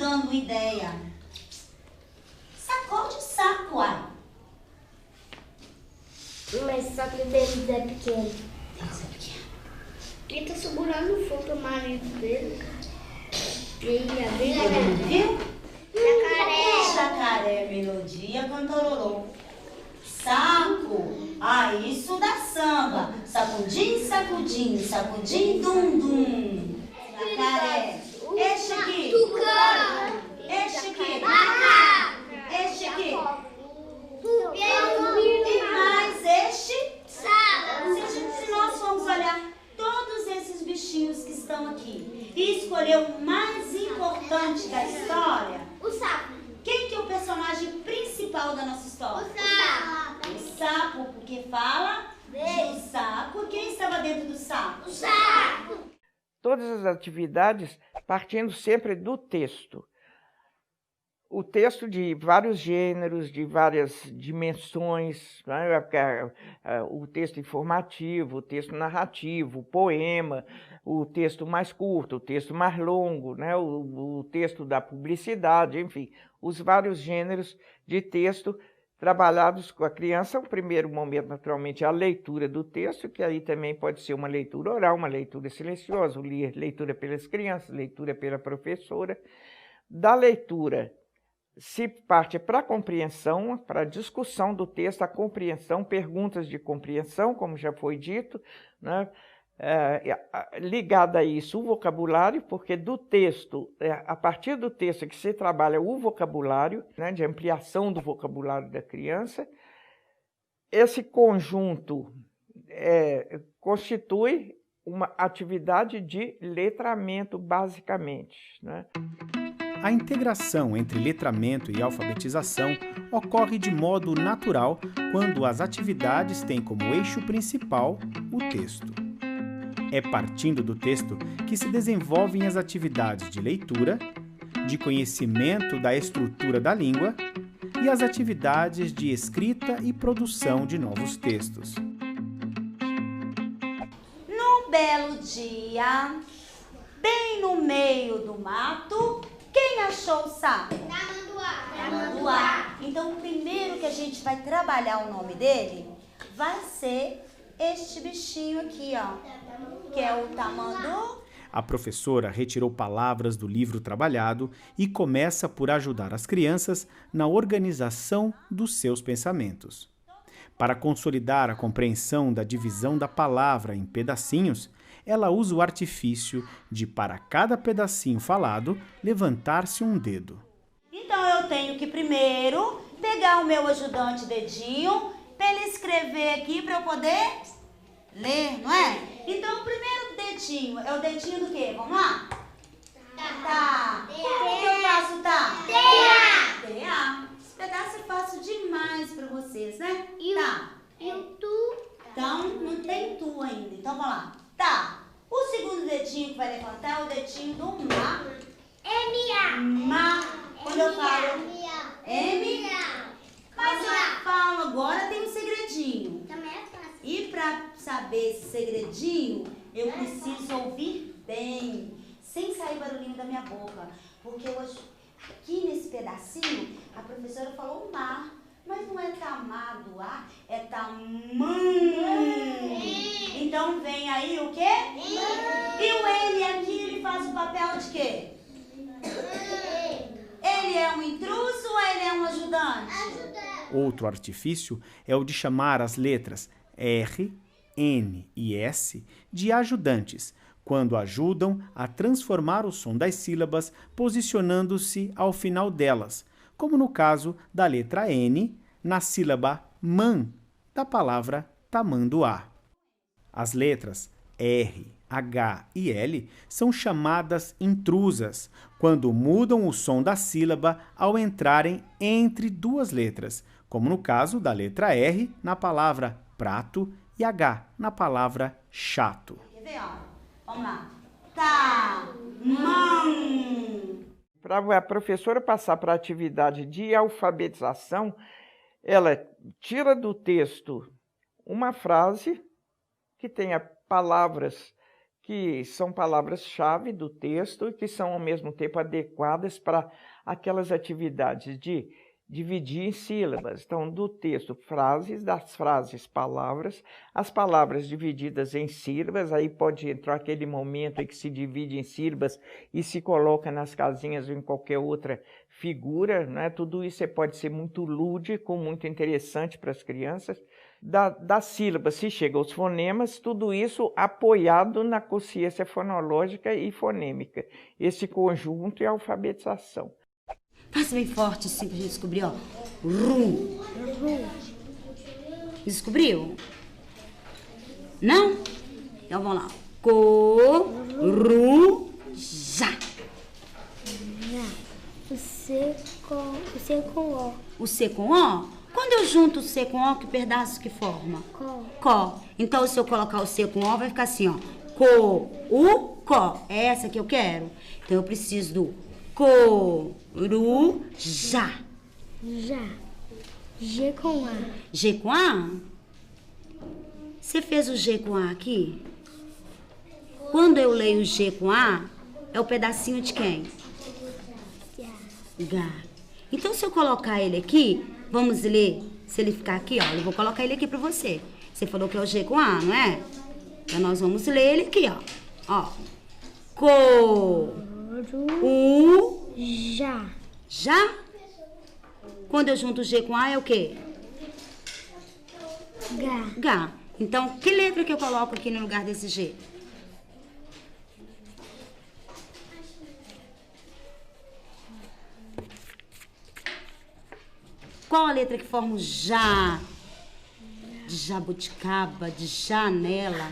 dando ideia. Sacode o saco, ai. Mas só que o deles é pequeno. Deus é pequeno. Ele tá segurando o fogo do marido dele. E a dele Todo mundo viu? jacaré. Jacaré, melodia, cantorolô. Saco, isso dá samba. Sacudim, sacudim, sacudim, dum, dum. Jacaré. Este aqui. Tucano. Este aqui. Macaco. Este aqui. Tubarão. E mais este. Sapo. Se nós formos olhar todos esses bichinhos que estão aqui e escolher o mais importante da história, O sapo. quem que é o personagem principal da nossa história? O sapo. O sapo, porque fala Dele. do sapo. Quem estava dentro do sapo? O sapo. Todas as atividades partindo sempre do texto. O texto de vários gêneros, de várias dimensões, né? O texto informativo, o texto narrativo, o poema, o texto mais curto, o texto mais longo, né? O texto da publicidade, enfim, os vários gêneros de texto trabalhados com a criança. O primeiro momento, naturalmente, é a leitura do texto, que aí também pode ser uma leitura oral, uma leitura silenciosa, leitura pelas crianças, leitura pela professora. Da leitura se parte para a compreensão, para a discussão do texto, a compreensão, perguntas de compreensão, como já foi dito, né? Ligado a isso o vocabulário, porque do texto, a partir do texto que se trabalha o vocabulário, né, de ampliação do vocabulário da criança. Esse conjunto constitui uma atividade de letramento, basicamente, né? A integração entre letramento e alfabetização ocorre de modo natural quando as atividades têm como eixo principal o texto. É partindo do texto que se desenvolvem as atividades de leitura, de conhecimento da estrutura da língua e as atividades de escrita e produção de novos textos. Num belo dia, bem no meio do mato, quem achou o sapo? Tamanduá. Então, o primeiro que a gente vai trabalhar o nome dele vai ser este bichinho aqui, ó, que é o tamandu. A professora retirou palavras do livro trabalhado e começa por ajudar as crianças na organização dos seus pensamentos. Para consolidar a compreensão da divisão da palavra em pedacinhos, ela usa o artifício de, para cada pedacinho falado, levantar-se um dedo. Então eu tenho que primeiro pegar o meu ajudante dedinho para ele escrever aqui para eu poder ler, não é? Então o primeiro dedinho é o dedinho do quê? Vamos lá? Tá. Como que eu faço tá? T-A. Esse pedaço é fácil demais para vocês, né? Tá. E o tu? Então não tem tu ainda. Então vamos lá. Tá. O segundo dedinho que vai levantar é o dedinho do má. M-A. Má. Quando eu falo M. Mas eu falo agora, tem um segredinho. Também é fácil. E para saber esse segredinho, eu preciso ouvir bem, sem sair barulhinho da minha boca. Porque hoje, aqui nesse pedacinho, a professora falou mar. Mas não é tamanduá, é tamã. Então vem aí o quê? E o N aqui, ele faz o papel de quê? Ele é um intruso ou ele é um ajudante? Outro artifício é o de chamar as letras R, N e S de ajudantes, quando ajudam a transformar o som das sílabas posicionando-se ao final delas, como no caso da letra N na sílaba man da palavra tamanduá. As letras R, H e L são chamadas intrusas quando mudam o som da sílaba ao entrarem entre duas letras, como no caso da letra R na palavra prato e H na palavra chato. Quer ver, ó? Vamos lá. Taman. Para a professora passar para a atividade de alfabetização, ela tira do texto uma frase que tenha palavras que são palavras-chave do texto e que são, ao mesmo tempo, adequadas para aquelas atividades de dividir em sílabas. Então, do texto, frases, das frases, palavras, as palavras divididas em sílabas, aí pode entrar aquele momento em que se divide em sílabas e se coloca nas casinhas ou em qualquer outra figura, né? Tudo isso pode ser muito lúdico, muito interessante para as crianças. Das sílabas se chega aos fonemas, tudo isso apoiado na consciência fonológica e fonêmica. Esse conjunto é a alfabetização. Faça bem forte assim pra gente descobrir, ó. Rum. Descobriu? Não? Então vamos lá. Já. O C com O. O C com O? Quando eu junto o C com O, que pedaço que forma? Có. Então, se eu colocar o C com O, vai ficar assim, ó. Có. É essa que eu quero? Então, eu preciso do já. G com A. G com A? Você fez o G com A aqui? Quando eu leio G com A, é o pedacinho de quem? Gá. Então, se eu colocar ele aqui, vamos ler. Se ele ficar aqui, ó, eu vou colocar ele aqui pra você. Você falou que é o G com A, não é? Então, nós vamos ler ele aqui, ó. Já? Quando eu junto o G com A, é o quê? Gá. Então, que letra que eu coloco aqui no lugar desse G? Qual a letra que forma o já? De jabuticaba, de janela.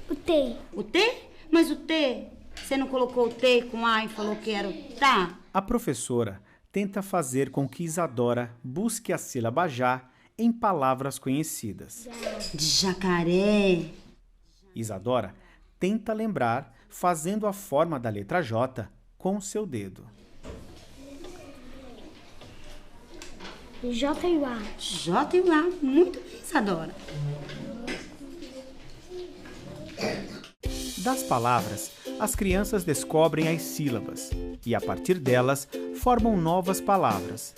O T. O T? Mas o T, você não colocou o T com A e falou que era o tá? A professora tenta fazer com que Isadora busque a sílaba já em palavras conhecidas. De jacaré. Isadora tenta lembrar fazendo a forma da letra J com seu dedo. J e A. J e A. Muito bem, Isadora. Das palavras, as crianças descobrem as sílabas e, a partir delas, formam novas palavras.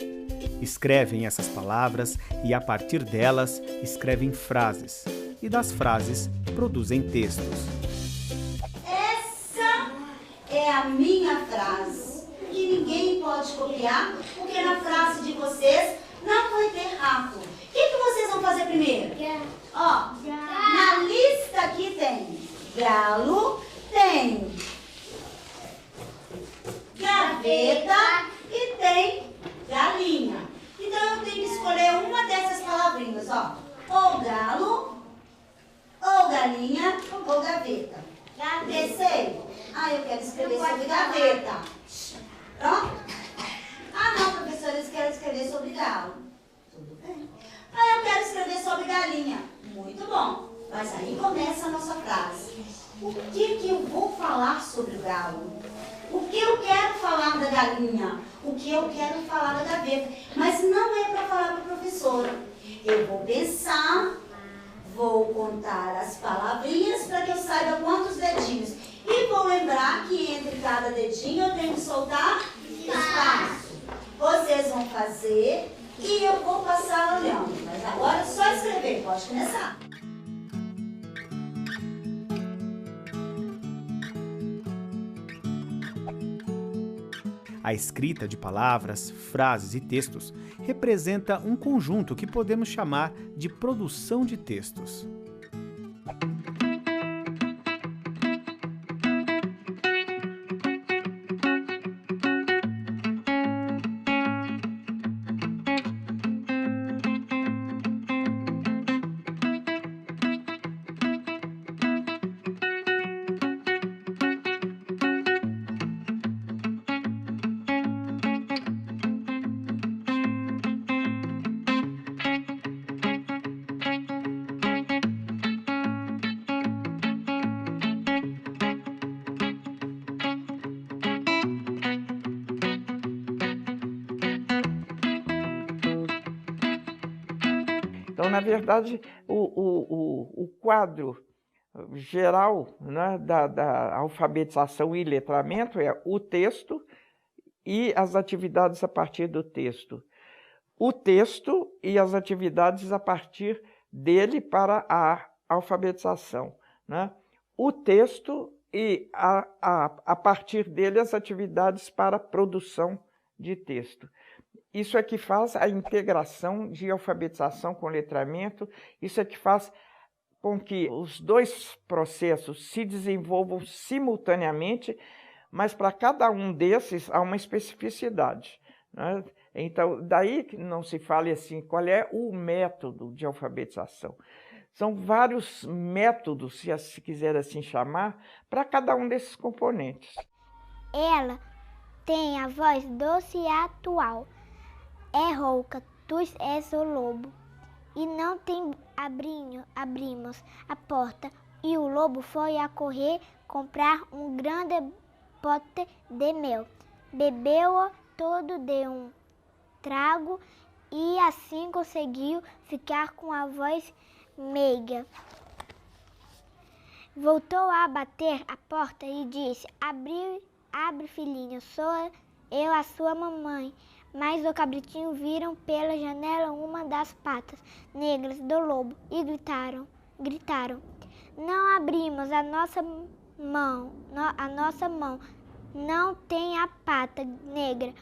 Escrevem essas palavras e, a partir delas, escrevem frases. E das frases, produzem textos. Essa é a minha frase, que ninguém pode copiar, porque na frase de vocês não vai ter rato. O que vocês vão fazer primeiro? Ó, na lista aqui tem galo, tem gaveta e tem galinha. Então eu tenho que escolher uma dessas palavrinhas, ó. Ou galo, ou galinha, ou gaveta. Pensei? Eu quero escrever sobre gaveta. Pronto? Não, professora, eles querem escrever sobre galo. Tudo bem. Eu quero escrever sobre galinha. Muito bom. Mas aí começa a nossa frase. O que eu vou falar sobre o galo? O que eu quero falar da galinha? O que eu quero falar da gaveta? Mas não é para falar para a professora. Eu vou pensar, vou contar as palavrinhas para que eu saiba quantos dedinhos. E vou lembrar que entre cada dedinho eu tenho que soltar espaço. Vocês vão fazer e eu vou passar olhando. Mas agora é só escrever. Pode começar. A escrita de palavras, frases e textos representa um conjunto que podemos chamar de produção de textos. Então, na verdade, o quadro geral, né, da alfabetização e letramento é o texto e as atividades a partir do texto. O texto e as atividades a partir dele para a alfabetização, né? O texto e a partir dele as atividades para a produção de texto. Isso é que faz a integração de alfabetização com letramento, isso é que faz com que os dois processos se desenvolvam simultaneamente, mas para cada um desses há uma especificidade, né? Então, daí que não se fale assim, qual é o método de alfabetização. São vários métodos, se quiser assim chamar, para cada um desses componentes. Ela tem a voz doce e atual. É rouca, tu és o lobo. E não tem abrimos a porta. E o lobo foi a correr comprar um grande pote de mel. Bebeu-o todo de um trago e assim conseguiu ficar com a voz meiga. Voltou a bater a porta e disse: Abre, filhinho, sou eu a sua mamãe. Mas o cabritinho viram pela janela uma das patas negras do lobo e gritaram: Não abrimos a nossa mão não tem a pata negra.